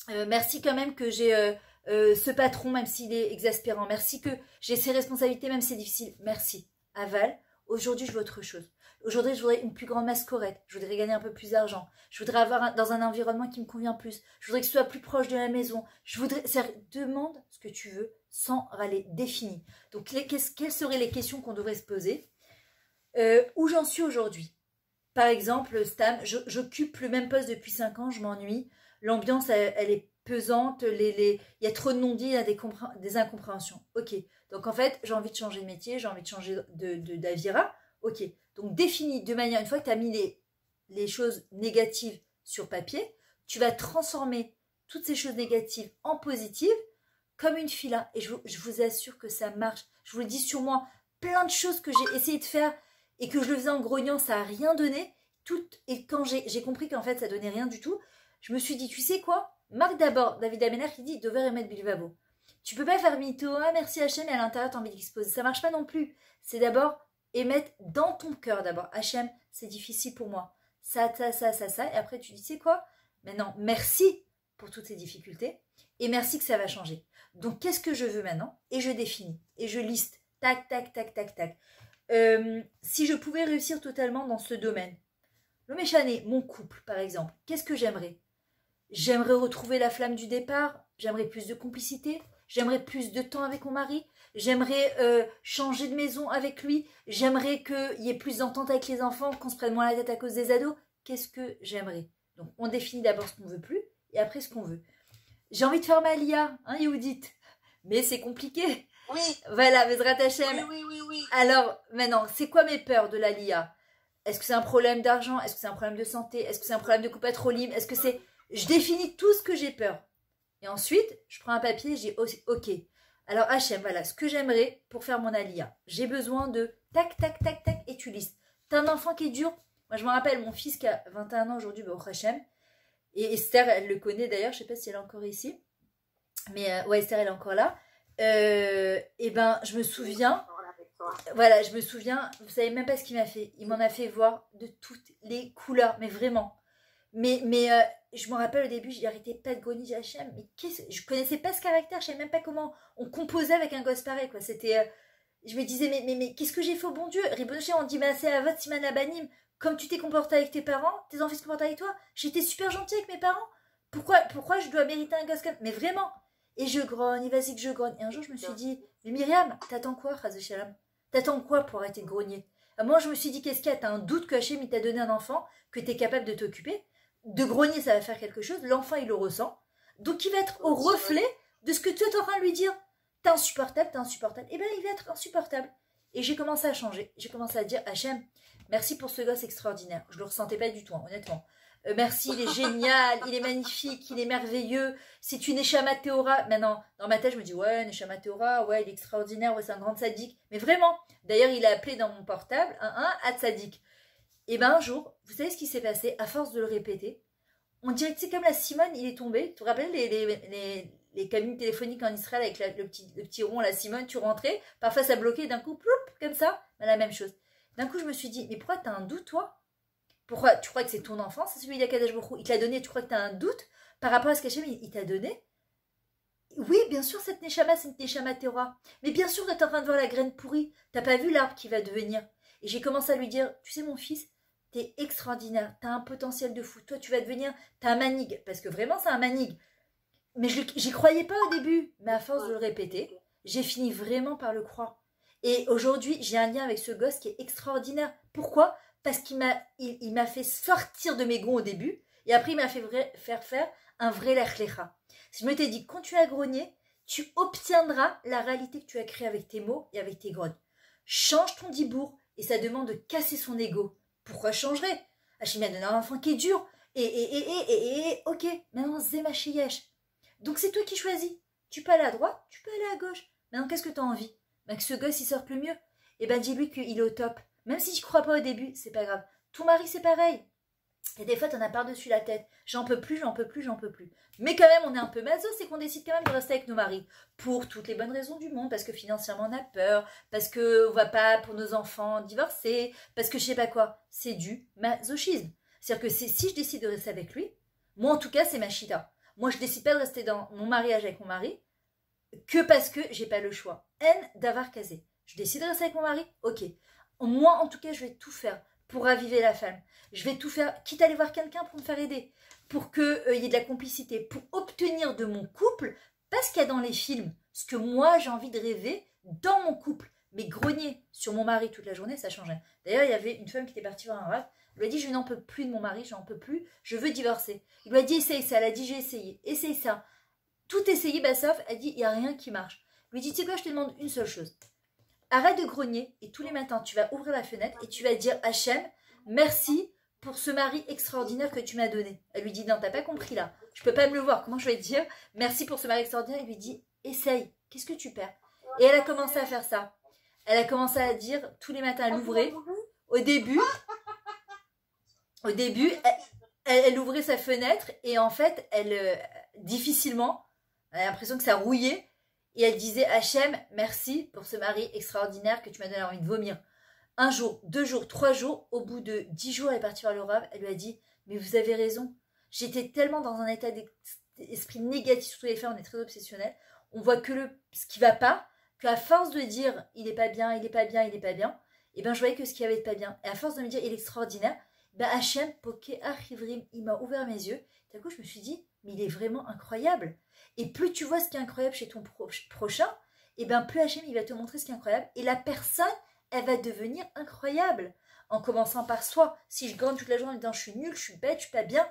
Merci quand même que j'ai ce patron, même s'il est exaspérant. Merci que j'ai ces responsabilités, même si c'est difficile. Merci. Aval, aujourd'hui, je veux autre chose. Aujourd'hui, je voudrais une plus grande masquerade. Je voudrais gagner un peu plus d'argent. Je voudrais avoir dans un environnement qui me convient plus. Je voudrais que ce soit plus proche de la maison. Je voudrais... Demande ce que tu veux sans râler. Défini. Donc, quelles seraient les questions qu'on devrait se poser? Où j'en suis aujourd'hui? Par exemple, Stam, j'occupe le même poste depuis 5 ans, je m'ennuie. L'ambiance, elle est pesante, il y a trop de non-dits, il y a des incompréhensions. Ok, donc en fait, j'ai envie de changer de métier, j'ai envie de changer d'Avira. Ok, donc définis de manière, une fois que tu as mis les choses négatives sur papier, tu vas transformer toutes ces choses négatives en positives comme une fila. Et je vous assure que ça marche. Je vous le dis sur moi, plein de choses que j'ai essayé de faire et que je le faisais en grognant, ça n'a rien donné. Et quand j'ai compris qu'en fait, ça donnait rien du tout, je me suis dit, tu sais quoi? Marque d'abord, David Amener qui dit, Dover et mettre Bilbao. Tu peux pas faire mytho, ah merci Hachem, et à l'intérieur, t'as envie d'exposer. Ça marche pas non plus. C'est d'abord émettre dans ton cœur d'abord. Hachem, c'est difficile pour moi. Ça. Et après, tu dis, c'est quoi? Maintenant, merci pour toutes ces difficultés. Et merci que ça va changer. Donc, qu'est-ce que je veux maintenant? Et je définis. Et je liste. Tac, tac, tac, tac, tac. Si je pouvais réussir totalement dans ce domaine, le méchané, mon couple, par exemple, qu'est-ce que j'aimerais? J'aimerais retrouver la flamme du départ, j'aimerais plus de complicité, j'aimerais plus de temps avec mon mari, j'aimerais changer de maison avec lui, j'aimerais qu'il y ait plus d'entente avec les enfants, qu'on se prenne moins la tête à cause des ados. Qu'est-ce que j'aimerais? Donc, on définit d'abord ce qu'on veut plus et après ce qu'on veut. J'ai envie de faire ma LIA, hein, Yehudit, mais c'est compliqué. Oui. Voilà, Bezrat Hachem. Oui. Alors, maintenant, c'est quoi mes peurs de la LIA? Est-ce que c'est un problème d'argent? Est-ce que c'est un problème de santé? Est-ce que c'est un problème de coupe à trop libre? Est-ce que c'est... Je définis tout ce que j'ai peur. Et ensuite, je prends un papier et je dis ok. Alors Hachem, voilà ce que j'aimerais pour faire mon alia. J'ai besoin de tac, tac, tac, tac, et tu listes. T'as un enfant qui est dur. Moi, je me rappelle mon fils qui a 21 ans aujourd'hui, au Hachem. Et Esther, elle le connaît d'ailleurs, je sais pas si elle est encore ici. Mais ouais, Esther, elle est encore là. Et ben, je me souviens... Voilà, je me souviens, vous savez même pas ce qu'il m'a fait. Il m'en a fait voir de toutes les couleurs, mais vraiment. Mais je me rappelle au début, j'arrêtais pas de grogner Hachem. Mais je connaissais pas ce caractère, je savais même pas comment on composait avec un gosse pareil, quoi. C'était, je me disais, mais qu'est-ce que j'ai fait au bon Dieu? Ribonoché, on dit, c'est à votre Siman Abanim. Comme tu t'es comporté avec tes parents, tes enfants se comportent avec toi. J'étais super gentille avec mes parents. Pourquoi je dois mériter un gosse comme... Mais vraiment. Et je grogne, et vas-y que je grogne. Et un jour, je me suis dit, mais Myriam, t'attends quoi, Chazé T'attends quoi pour arrêter de grogner? Moi, je me suis dit, qu'est-ce qu'il y a? T'as un doute que Hachem, il t'a donné un enfant, que t'es capable de t'occuper. De grogner, ça va faire quelque chose. L'enfant, il le ressent. Donc, il va être au reflet de ce que tu es en train de lui dire. T'es insupportable, t'es insupportable. Eh bien, il va être insupportable. Et j'ai commencé à changer. J'ai commencé à dire, Hachem, merci pour ce gosse extraordinaire. Je le ressentais pas du tout, hein, honnêtement. Merci, il est génial, il est magnifique, il est merveilleux. C'est une Neshama Théora. Maintenant, dans ma tête, je me dis, ouais, Neshama Théora, ouais, il est extraordinaire, ouais, c'est un grand sadique. Mais vraiment, d'ailleurs, il a appelé dans mon portable un Hatzadik. Et ben un jour, vous savez ce qui s'est passé? À force de le répéter, on dirait que c'est comme la Simone, il est tombé. Tu te rappelles les cabines téléphoniques en Israël avec le petit rond, la Simone, tu rentrais, parfois ça bloquait, d'un coup, ploup, comme ça, ben, la même chose. D'un coup, je me suis dit, mais pourquoi t'as un doute, toi? Pourquoi tu crois que c'est ton enfant? C'est celui d'Akadash Baruch Hu. Il te l'a donné, tu crois que tu as un doute par rapport à ce qu'Hachem il t'a donné? Oui, bien sûr, cette Neshama, c'est une Neshama Théora. Mais bien sûr, tu es en train de voir la graine pourrie. T'as pas vu l'arbre qui va devenir. Et j'ai commencé à lui dire, tu sais mon fils, t'es extraordinaire, t'as un potentiel de fou. Toi, tu vas devenir, t'as un manig. Parce que vraiment, c'est un manig. Mais j'y croyais pas au début. Mais à force de le répéter, j'ai fini vraiment par le croire. Et aujourd'hui, j'ai un lien avec ce gosse qui est extraordinaire. Pourquoi? Parce qu'il m'a fait sortir de mes gonds au début, et après il m'a fait faire un vrai lechlecha. Je me t'ai dit, quand tu as grogné, tu obtiendras la réalité que tu as créée avec tes mots et avec tes grognes. Change ton dibour, et ça demande de casser son ego. Pourquoi je changerais? Hachem m'a donné un enfant qui est dur, ok, maintenant Zemachiyesh. Donc c'est toi qui choisis. Tu peux aller à droite, tu peux aller à gauche. Maintenant qu'est-ce que tu as envie? Que ce gosse il sorte le mieux. Et ben dis-lui qu'il est au top. Même si tu crois pas au début, c'est pas grave. Ton mari, c'est pareil. Et des fois, t'en as par-dessus la tête. J'en peux plus, j'en peux plus, j'en peux plus. Mais quand même, on est un peu maso, c'est qu'on décide quand même de rester avec nos maris. Pour toutes les bonnes raisons du monde. Parce que financièrement, on a peur. Parce qu'on va pas, pour nos enfants, divorcer. Parce que je sais pas quoi. C'est du masochisme. C'est-à-dire que si je décide de rester avec lui, moi, en tout cas, c'est ma chita. Moi, je décide pas de rester dans mon mariage avec mon mari que parce que j'ai pas le choix. Haine d'avoir casé. Je décide de rester avec mon mari, ok. Moi, en tout cas, je vais tout faire pour raviver la femme. Je vais tout faire, quitte à aller voir quelqu'un pour me faire aider, pour qu'il y ait de la complicité, pour obtenir de mon couple, parce qu'il y a dans les films ce que moi j'ai envie de rêver dans mon couple. Mais grogner sur mon mari toute la journée, ça changeait. D'ailleurs, il y avait une femme qui était partie voir un rave. Elle lui a dit, je n'en peux plus de mon mari, j'en peux plus, je veux divorcer. Il lui a dit, essaye ça. Elle a dit, j'ai essayé, essaye ça. Tout essayé, bah sauf, elle dit, il n'y a rien qui marche. Il lui dit, tu sais quoi, je te demande une seule chose. Arrête de grogner et tous les matins, tu vas ouvrir la fenêtre et tu vas dire, Hachem, merci pour ce mari extraordinaire que tu m'as donné. Elle lui dit, non, t'as pas compris là. Je peux pas me le voir, comment je vais te dire, merci pour ce mari extraordinaire. Il lui dit, essaye, qu'est-ce que tu perds? Et elle a commencé à faire ça. Elle a commencé à dire, tous les matins, elle ouvrait. Au début, elle ouvrait sa fenêtre et en fait, difficilement, elle a l'impression que ça rouillait. Et elle disait, Hachem, merci pour ce mari extraordinaire que tu m'as donné envie de vomir. Un jour, 2 jours, 3 jours, au bout de 10 jours, elle est partie voir le rave. Elle lui a dit, mais vous avez raison. J'étais tellement dans un état d'esprit négatif, surtout les femmes, on est très obsessionnels. On voit que ce qui va pas, qu'à force de dire, il est pas bien, il est pas bien, il est pas bien, et ben je voyais que ce qui avait pas bien. Et à force de me dire, il est extraordinaire, ben Hachem, Poké, Achivrim, il m'a ouvert mes yeux. D'un coup, je me suis dit, mais il est vraiment incroyable. Et plus tu vois ce qui est incroyable chez ton prochain, et bien plus Hachem, il va te montrer ce qui est incroyable. Et la personne, elle va devenir incroyable. En commençant par soi. Si je grogne toute la journée en disant je suis nulle, je suis bête, je suis pas bien,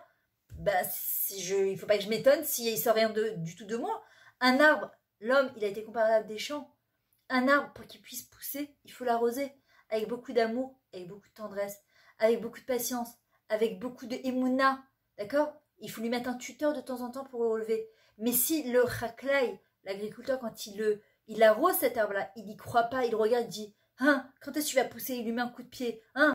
ben, il faut pas que je m'étonne s'il ne sort rien du tout de moi. Un arbre, l'homme, il a été comparé à des champs. Un arbre, pour qu'il puisse pousser, il faut l'arroser. Avec beaucoup d'amour, avec beaucoup de tendresse, avec beaucoup de patience, avec beaucoup de émouna. D'accord? Il faut lui mettre un tuteur de temps en temps pour le relever. Mais si le raklaï, l'agriculteur, quand il arrose cet arbre-là, il n'y croit pas, il regarde, il dit, hein, quand est-ce que tu vas pousser? Il lui met un coup de pied, hein,